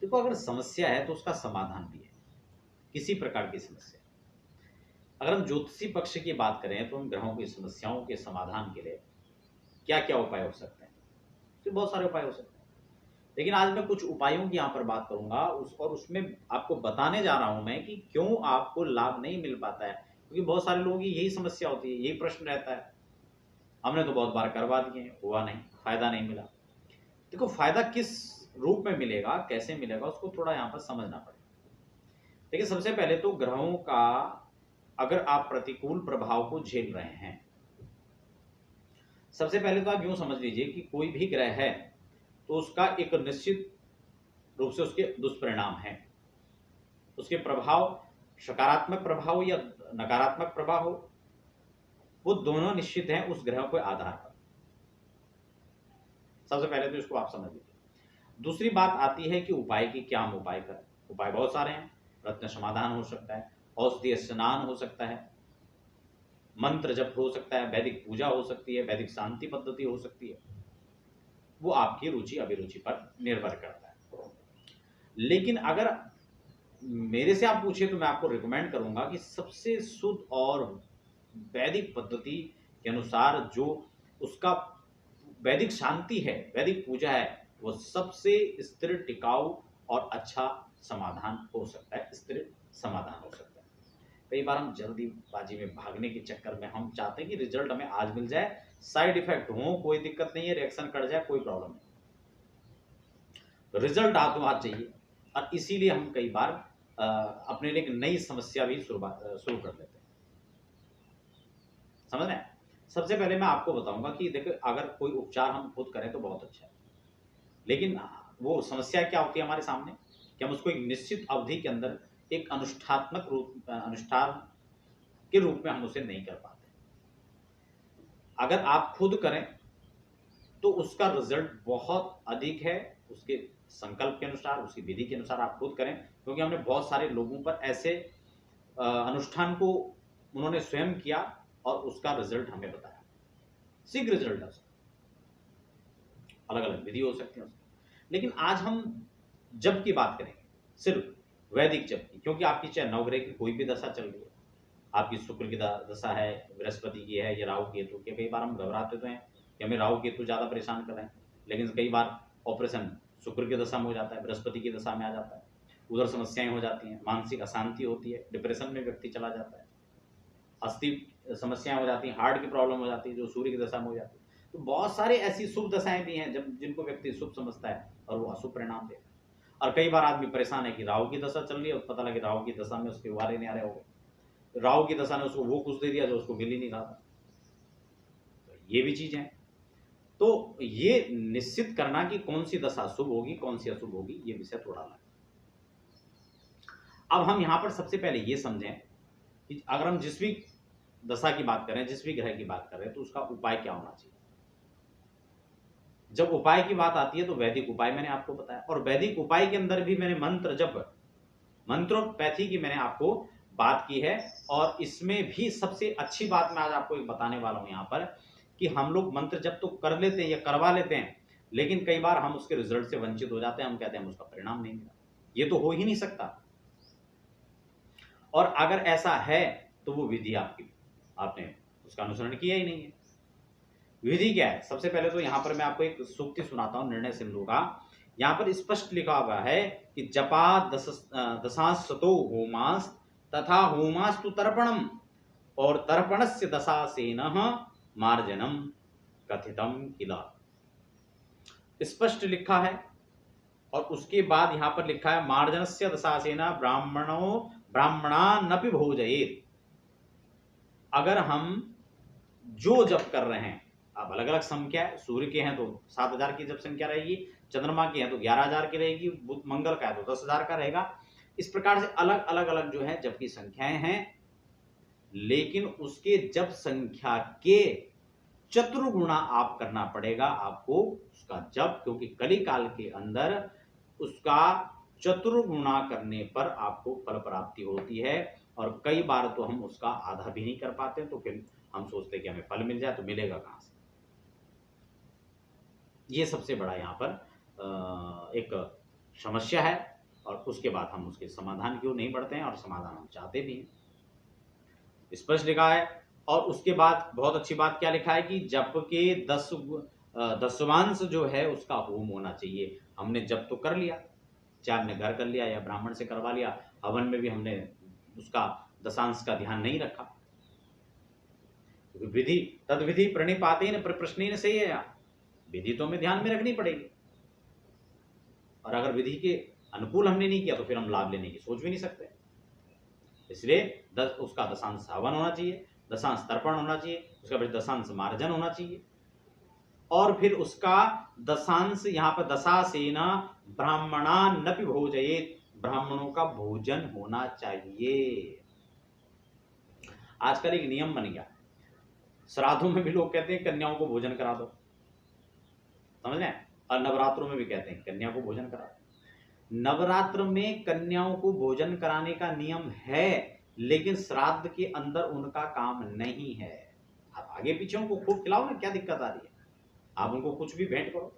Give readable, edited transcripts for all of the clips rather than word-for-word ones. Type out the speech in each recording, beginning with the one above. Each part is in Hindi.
देखो, अगर समस्या है तो उसका समाधान भी है, किसी प्रकार की समस्या। अगर हम ज्योतिषी पक्ष की बात करें तो हम ग्रहों की समस्याओं के समाधान के लिए क्या क्या उपाय हो सकते हैं, तो बहुत सारे उपाय हो सकते हैं। लेकिन आज मैं कुछ उपायों की यहाँ पर बात करूंगा और उसमें आपको बताने जा रहा हूं मैं कि क्यों आपको लाभ नहीं मिल पाता है। क्योंकि बहुत सारे लोगों की यही समस्या होती है, यही प्रश्न रहता है, हमने तो बहुत बार करवा दिए, हुआ नहीं, फायदा नहीं मिला। देखो, फायदा किस रूप में मिलेगा, कैसे मिलेगा, उसको थोड़ा यहाँ पर समझना पड़ेगा। देखिए, सबसे पहले तो ग्रहों का अगर आप प्रतिकूल प्रभाव को झेल रहे हैं, सबसे पहले तो आप यूं समझ लीजिए कि कोई भी ग्रह है तो उसका एक निश्चित रूप से उसके दुष्परिणाम है, उसके प्रभाव, सकारात्मक प्रभाव या नकारात्मक प्रभाव हो, वो दोनों निश्चित हैं उस ग्रह के आधार पर। सबसे पहले तो इसको आप समझ लीजिए। दूसरी बात आती है कि उपाय की, क्या हम उपाय करें। उपाय बहुत सारे हैं, रत्न समाधान हो सकता है, औषधीय स्नान हो सकता है, मंत्र जप हो सकता है, वैदिक पूजा हो सकती है, वैदिक शांति पद्धति हो सकती है। वो आपकी रुचि अभिरुचि पर निर्भर करता है। लेकिन अगर मेरे से आप पूछे तो मैं आपको रिकमेंड करूंगा कि सबसे शुद्ध और वैदिक पद्धति के अनुसार जो उसका वैदिक शांति है, वैदिक पूजा है, वो सबसे स्थिर, टिकाऊ और अच्छा समाधान हो सकता है, स्थिर समाधान हो सकता है। कई बार हम जल्दीबाजी में भागने के चक्कर में हम चाहते हैं कि रिजल्ट हमें आज मिल जाए, साइड इफेक्ट हो, कोई दिक्कत नहीं है, रिएक्शन कर जाए, कोई प्रॉब्लम नहीं, रिजल्ट हाथों हाथ चाहिए। और इसीलिए हम कई बार अपने लिए एक नई समस्या भी शुरू कर देते हैं। समझ रहे हैं? सबसे पहले मैं आपको बताऊंगा कि देखो, अगर कोई उपचार हम खुद करें तो बहुत अच्छा है, लेकिन वो समस्या क्या होती है हमारे सामने कि हम उसको एक निश्चित अवधि के अंदर एक अनुष्ठान के रूप में हम उसे नहीं कर पाते। अगर आप खुद करें तो उसका रिजल्ट बहुत अधिक है, उसके संकल्प के अनुसार, उसकी विधि के अनुसार आप खुद करें। क्योंकि हमने बहुत सारे लोगों पर ऐसे अनुष्ठान को उन्होंने स्वयं किया और उसका रिजल्ट हमें बताया, शीघ्र रिजल्ट है उसका। अलग अलग विधि हो सकती है उसकी। लेकिन आज हम जप की बात करेंगे, सिर्फ वैदिक जप की, क्योंकि आपकी चाहे नवग्रह की कोई भी दशा चल रही है, आपकी शुक्र की दशा है, बृहस्पति की है या राहु केतु की। कई बार हम घबराते तो हैं कि हमें राहु केतु ज़्यादा परेशान कर रहे हैं, लेकिन कई बार ऑपरेशन शुक्र की दशा में हो जाता है, बृहस्पति की दशा में आ जाता है, उधर समस्याएं हो जाती हैं, मानसिक अशांति होती है, डिप्रेशन में व्यक्ति चला जाता है, अस्थि समस्याएं हो जाती हैं, हार्ट की प्रॉब्लम हो जाती है जो सूर्य की दशा में हो जाती है। तो बहुत सारी ऐसी शुभ दशाएं भी हैं जब जिनको व्यक्ति शुभ समझता है और वो अशुभ परिणाम देता है। और कई बार आदमी परेशान है कि राहु की दशा चल रही है और पता लगे राहु की दशा में उसके वारे नहीं आ रहे हो गए, राहु की दशा ने उसको वो कुछ दे दिया जो उसको मिल ही नहीं रहा था। तो ये भी चीज है। तो ये निश्चित करना कि कौन सी दशा शुभ होगी, कौन सी अशुभ होगी, ये विषय थोड़ा अलग। अब हम यहां पर सबसे पहले ये समझें कि अगर हम जिस भी दशा की बात करें, जिस भी ग्रह की बात करें, तो उसका उपाय क्या होना चाहिए। जब उपाय की बात आती है तो वैदिक उपाय मैंने आपको बताया, और वैदिक उपाय के अंदर भी मैंने मंत्र जप, मंत्रोपैथी की मैंने आपको बात की है। और इसमें भी सबसे अच्छी बात मैं आज आपको एक बताने वाला हूं यहां पर कि हम लोग मंत्र जप तो कर लेते हैं या करवा लेते हैं, लेकिन कई बार हम उसके रिजल्ट से वंचित हो जाते हैं। हम कहते हैं उसका परिणाम नहीं मिला, ये तो हो ही नहीं सकता। और अगर ऐसा है तो वो विधि आपने उसका अनुसरण किया ही नहीं है। विधि क्या है? सबसे पहले तो यहां पर मैं आपको एक सूक्ति सुनाता हूं, निर्णय सिंधु का। यहां पर स्पष्ट लिखा हुआ है कि जपा दशासतो होमास तथा होमास्तु तर्पणम, और तर्पणस्य दशासेनः मार्जनम कथितम किला। स्पष्ट लिखा है। और उसके बाद यहां पर लिखा है मार्जनस्य दशासेना ब्राह्मणानपि भोजयेत। अगर हम जो जप कर रहे हैं, अब अलग अलग संख्या है, सूर्य के हैं तो 7000 की जब संख्या रहेगी, चंद्रमा के हैं तो 11000 की रहेगी, बुध मंगल का है तो 10000 का रहेगा। इस प्रकार से अलग अलग जो है जब की संख्याएं हैं, लेकिन उसके जप संख्या के चतुर्गुणा आप करना पड़ेगा आपको उसका जप, क्योंकि कली काल के अंदर उसका चतुर्गुणा करने पर आपको फल प्राप्ति होती है। और कई बार तो हम उसका आधा भी नहीं कर पाते, तो फिर हम सोचते हैं कि हमें फल मिल जाए, तो मिलेगा कहां से। ये सबसे बड़ा यहां पर एक समस्या है और उसके बाद हम उसके समाधान की ओर नहीं बढ़ते हैं, और समाधान हम चाहते भी हैं, स्पष्ट लिखा है। और उसके बाद बहुत अच्छी बात क्या लिखा है कि जप के 10वांश जो है उसका होम होना चाहिए। हमने जप तो कर लिया, चाहे हमने घर कर लिया या ब्राह्मण से करवा लिया, हवन में भी हमने उसका दशांश का ध्यान नहीं रखा। विधि तद विधि प्रणिपातेन प्रश्न से है, विधि तो हमें ध्यान में रखनी पड़ेगी, और अगर विधि के अनुकूल हमने नहीं किया तो फिर हम लाभ लेने की सोच भी नहीं सकते। इसलिए उसका दशांश हवन होना चाहिए, दशांश तर्पण होना चाहिए, उसका फिर दशांश मार्जन होना चाहिए, और फिर उसका दशांश यहाँ पर दशासेन ब्राह्मणान्नपि भोजयेत्, ब्राह्मणों का भोजन होना चाहिए। आजकल एक नियम बन गया, श्राद्धों में भी लोग कहते हैं कन्याओं को भोजन करा दो, समझ रहे हैं, और नवरात्रों में भी कहते हैं कन्या को भोजन करा दो। नवरात्र में कन्याओं को भोजन कराने का नियम है, लेकिन श्राद्ध के अंदर उनका काम नहीं है। आप आगे पीछे उनको खूब खिलाओ ना, क्या दिक्कत आ रही है? आप उनको कुछ भी भेंट करो,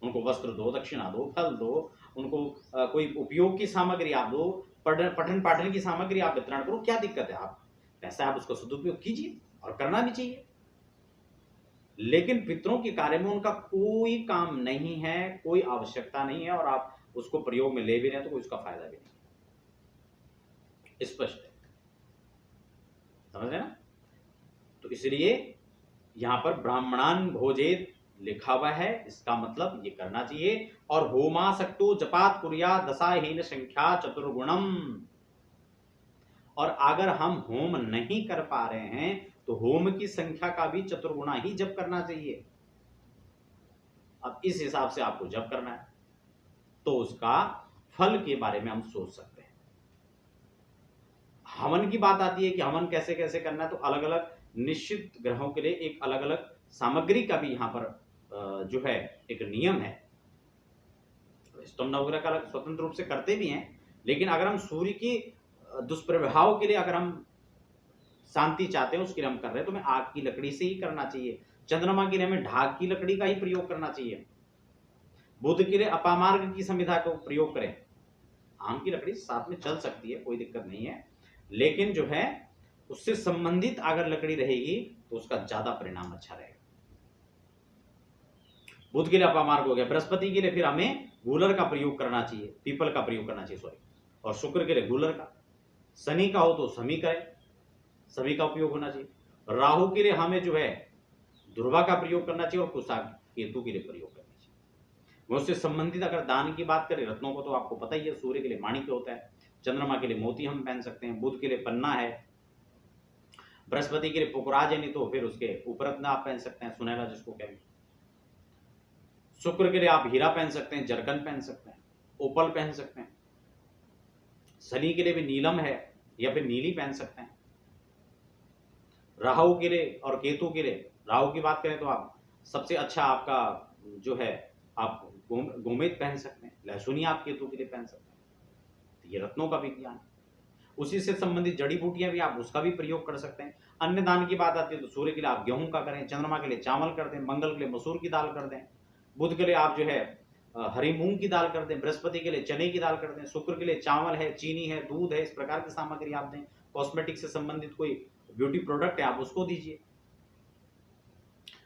उनको वस्त्र दो, दक्षिणा दो, फल दो, उनको कोई उपयोग की सामग्री आप दो, पठन पाठन की सामग्री आप वितरण करो, क्या दिक्कत है? आप ऐसा आप उसका सदुपयोग कीजिए, और करना भी चाहिए। लेकिन पितरों के कार्य में उनका कोई काम नहीं है, कोई आवश्यकता नहीं है, और आप उसको प्रयोग में ले भी रहे हैं तो कोई उसका फायदा भी नहीं। स्पष्ट है, समझ रहे ना? तो इसलिए यहां पर ब्राह्मणान भोजेत लिखा हुआ है, इसका मतलब ये करना चाहिए। और होमासक्तो जपात कुर्या दशाहीन संख्या चतुर्गुणम, और अगर हम होम नहीं कर पा रहे हैं तो होम की संख्या का भी चतुर्गुणा ही जप करना चाहिए। अब इस हिसाब से आपको जप करना है तो उसका फल के बारे में हम सोच सकते हैं। हवन की बात आती है कि हवन कैसे कैसे करना है, तो अलग अलग निश्चित ग्रहों के लिए एक अलग अलग सामग्री का भी यहाँ पर जो है एक नियम है। तो हम नवग्रह का स्वतंत्र रूप से करते भी हैं, लेकिन अगर हम सूर्य की दुष्प्रभाव के लिए अगर हम शांति चाहते हैं उसके लिए हम कर रहे हैं तो हमें आग की लकड़ी से ही करना चाहिए। चंद्रमा के लिए हमें ढाक की लकड़ी का ही प्रयोग करना चाहिए। बुध के लिए अपामार्ग की संविधा को प्रयोग करें। आम की लकड़ी साथ में चल सकती है, कोई दिक्कत नहीं है, लेकिन जो है उससे संबंधित अगर लकड़ी रहेगी तो उसका ज्यादा परिणाम अच्छा रहेगा। बुध के लिए अपामार्ग हो गया। बृहस्पति के लिए फिर हमें गूलर का प्रयोग करना चाहिए, पीपल का प्रयोग करना चाहिए, सॉरी। और शुक्र के लिए गूलर का। शनि का हो तो समी करें, सभी का उपयोग होना चाहिए। राहु के लिए हमें जो है ध्रुवा का प्रयोग करना चाहिए, और कुशा केतु के लिए प्रयोग करना चाहिए। उससे संबंधित अगर दान की बात करें, रत्नों को तो आपको पता ही है, सूर्य के लिए माणिक्य होता है, चंद्रमा के लिए मोती हम पहन सकते हैं, बुध के लिए पन्ना है, बृहस्पति के लिए पुकराज है, नहीं तो फिर उसके उपरत्न आप पहन सकते हैं, सुनहरा जिसको कहेंगे। शुक्र के लिए आप हीरा पहन सकते हैं, जरकन पहन सकते हैं, ओपल पहन सकते हैं। शनि के लिए भी नीलम है या फिर नीली पहन सकते हैं। राहु के लिए और केतु के लिए, राहु की बात करें तो आप सबसे अच्छा आपका जो है आप गोमेद पहन सकते हैं, लहसुनी आप केतु के लिए पहन सकते हैं। तो ये रत्नों का भी ज्ञान। उसी से संबंधित जड़ी बूटियां भी आप उसका भी प्रयोग कर सकते हैं। अन्य दान की बात आती है तो सूर्य के लिए आप गेहूं का करें, चंद्रमा के लिए चावल कर दें, मंगल के लिए मसूर की दाल कर दें, बुध के लिए आप जो है हरी मूंग की दाल कर दें, बृहस्पति के लिए चने की दाल कर दें, शुक्र के लिए चावल है, चीनी है, दूध है, इस प्रकार की सामग्री आप दें। कॉस्मेटिक से संबंधित कोई ब्यूटी प्रोडक्ट है आप उसको दीजिए।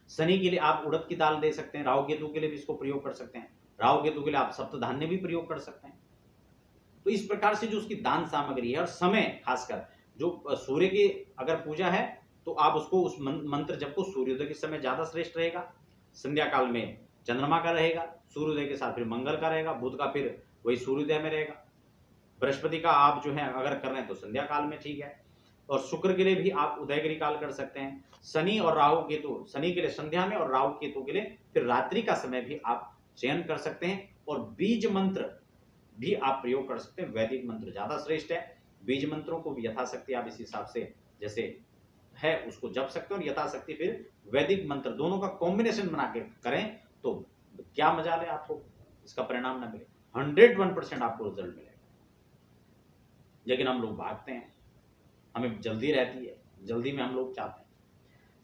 शनि के लिए आप उड़द की दाल दे सकते हैं, राहु केतु के लिए भी इसको प्रयोग कर सकते हैं। राहु केतु के लिए आप सप्तधान्य भी प्रयोग कर सकते हैं। तो इस प्रकार से जो उसकी दान सामग्री है, और समय खासकर जो सूर्य की अगर पूजा है तो आप उसको उस मंत्र जप को सूर्योदय के समय ज्यादा श्रेष्ठ रहेगा, संध्या काल में चंद्रमा का रहेगा, सूर्योदय के साथ फिर मंगल का रहेगा, बुध का फिर वही सूर्योदय में रहेगा, बृहस्पति का आप जो है अगर कर रहे हैं तो संध्या काल में ठीक है, और शुक्र के लिए भी आप उदयगिरी काल कर सकते हैं। शनि और राहु केतु, शनि के लिए संध्या में और राहु केतु के लिए फिर रात्रि का समय भी आप चयन कर सकते हैं। और बीज मंत्र भी आप प्रयोग कर सकते हैं, वैदिक मंत्र ज्यादा श्रेष्ठ है। बीज मंत्रों को भी यथाशक्ति आप इस हिसाब से जैसे है उसको जप सकते हैं, और यथाशक्ति फिर वैदिक मंत्र दोनों का कॉम्बिनेशन बना के करें तो क्या मजा ले आपको इसका परिणाम ना मिले, 101% आपको रिजल्ट मिलेगा। लेकिन हम लोग भागते हैं, हमें जल्दी रहती है, जल्दी में हम लोग चाहते हैं।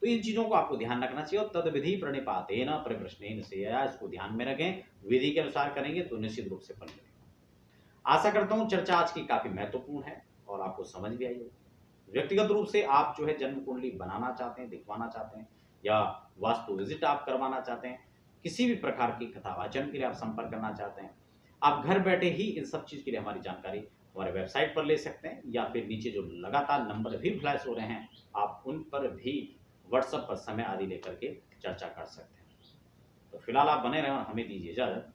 तो इन चीजों को आपको ध्यान रखना चाहिए। और तद विधि प्रणिपातेन परिप्रश्नेन सेया, इसको ध्यान में रखें, विधि के अनुसार करेंगे तो निश्चित रूप से फल मिलेगा। आशा करता हूँ चर्चा आज की काफ़ी महत्वपूर्ण है और आपको समझ भी आई होगी। व्यक्तिगत रूप से आप जो है जन्म कुंडली बनाना चाहते हैं, दिखवाना चाहते हैं या वास्तु विजिट आप करवाना चाहते हैं, किसी भी प्रकार की कथा वाचन के लिए आप संपर्क करना चाहते हैं, आप घर बैठे ही इन सब चीज़ के लिए हमारी जानकारी हमारे वेबसाइट पर ले सकते हैं या फिर नीचे जो लगातार नंबर भी फ्लैश हो रहे हैं, आप उन पर भी व्हाट्सएप पर समय आदि लेकर के चर्चा कर सकते हैं। तो फिलहाल आप बने रहें और हमें दीजिए इजाज़त।